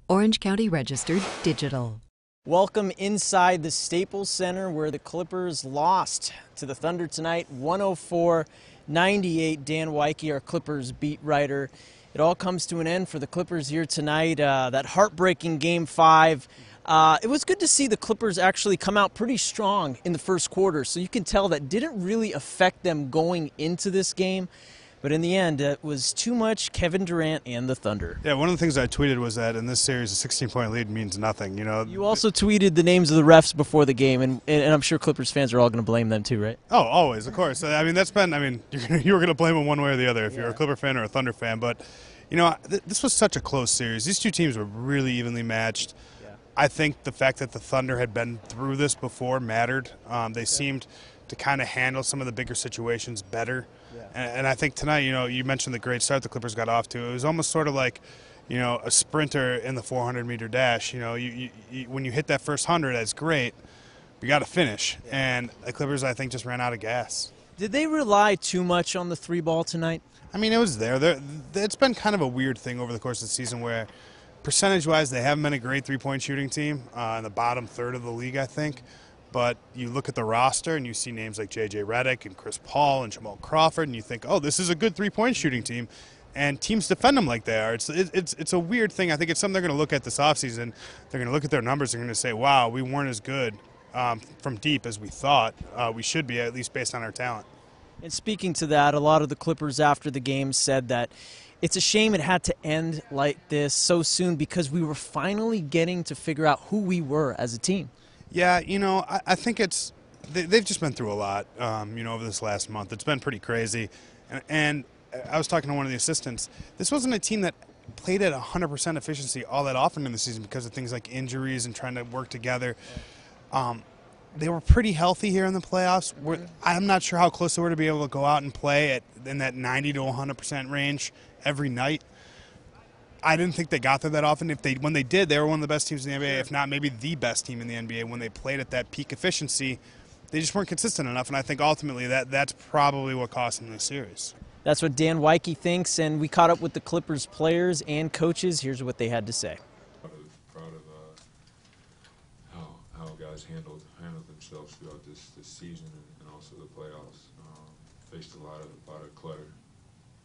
Orange County Registered Digital. Welcome inside the Staples Center, where the Clippers lost to the Thunder tonight, 104-98. Dan Woike, our Clippers beat writer. It all comes to an end for the Clippers here tonight. That heartbreaking Game 5. It was good to see the Clippers actually come out pretty strong in the first quarter, so you can tell that didn't really affect them going into this game. But in the end, it was too much Kevin Durant and the Thunder. Yeah, one of the things I tweeted was that in this series, a 16-point lead means nothing. You know. You also tweeted the names of the refs before the game, and I'm sure Clippers fans are all going to blame them too, right? Oh, always, of course. I mean, you were going to blame them one way or the other if you're a Clipper fan or a Thunder fan. But, you know, this was such a close series. These two teams were really evenly matched. Yeah. I think the fact that the Thunder had been through this before mattered. They seemed to kind of handle some of the bigger situations better. Yeah. And I think tonight, you know, you mentioned the great start the Clippers got off to. It was almost sort of like, you know, a sprinter in the 400-meter dash. You know, you when you hit that first 100, that's great. You got to finish. Yeah. And the Clippers, I think, just ran out of gas. Did they rely too much on the three ball tonight? I mean, it was there. It's been kind of a weird thing over the course of the season where percentage-wise they haven't been a great three-point shooting team in the bottom third of the league, I think. But you look at the roster and you see names like J.J. Redick and Chris Paul and Jamal Crawford, and you think, oh, this is a good three-point shooting team. And teams defend them like they are. It's a weird thing. I think it's something they're going to look at this offseason. They're going to look at their numbers. They're going to say, wow, we weren't as good from deep as we thought we should be, at least based on our talent. And speaking to that, a lot of the Clippers after the game said that it's a shame it had to end like this so soon because we were finally getting to figure out who we were as a team. Yeah, you know, I think they've just been through a lot, you know, over this last month. It's been pretty crazy. And I was talking to one of the assistants. This wasn't a team that played at 100% efficiency all that often in the season because of things like injuries and trying to work together. They were pretty healthy here in the playoffs. I'm not sure how close they were to be able to go out and play in that 90 to 100% range every night. I didn't think they got there that often. When they did, they were one of the best teams in the NBA, if not maybe the best team in the NBA. When they played at that peak efficiency, they just weren't consistent enough, and I think ultimately that's probably what cost them this series. That's what Dan Woike thinks, and we caught up with the Clippers players and coaches. Here's what they had to say. Proud of how guys handled themselves throughout this season and also the playoffs. Faced a lot of clutter,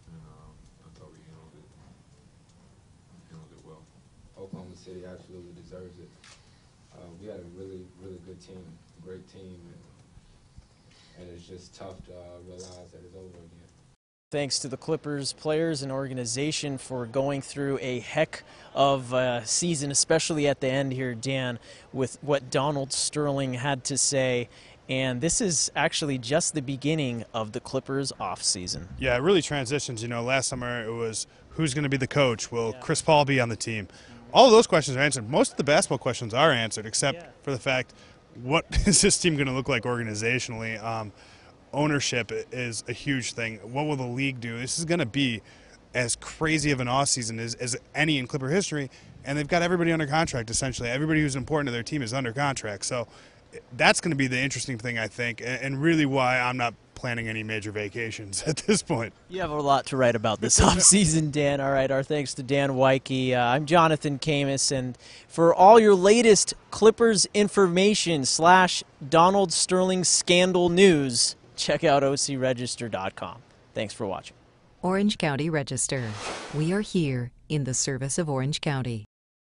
and I thought we handled it well. Oklahoma City absolutely deserves it. We had a really good team, great team, and it's just tough to realize that it's over again. Thanks to the Clippers players and organization for going through a heck of a season, especially at the end here, Dan, with what Donald Sterling had to say. And this is actually just the beginning of the Clippers offseason. Yeah, it really transitions. You know, last summer it was who's going to be the coach? Will Chris Paul be on the team? All of those questions are answered. Most of the basketball questions are answered, except for the fact, what is this team going to look like organizationally? Ownership is a huge thing. What will the league do? This is going to be as crazy of an offseason as any in Clipper history, and they've got everybody under contract, essentially. Everybody who's important to their team is under contract. So that's going to be the interesting thing, I think, and really why I'm not planning any major vacations at this point. You have a lot to write about this offseason, Dan. All right, our thanks to Dan Woike. I'm Jonathan Khamis, and for all your latest Clippers information / Donald Sterling scandal news, check out ocregister.com. Thanks for watching. Orange County Register. We are here in the service of Orange County.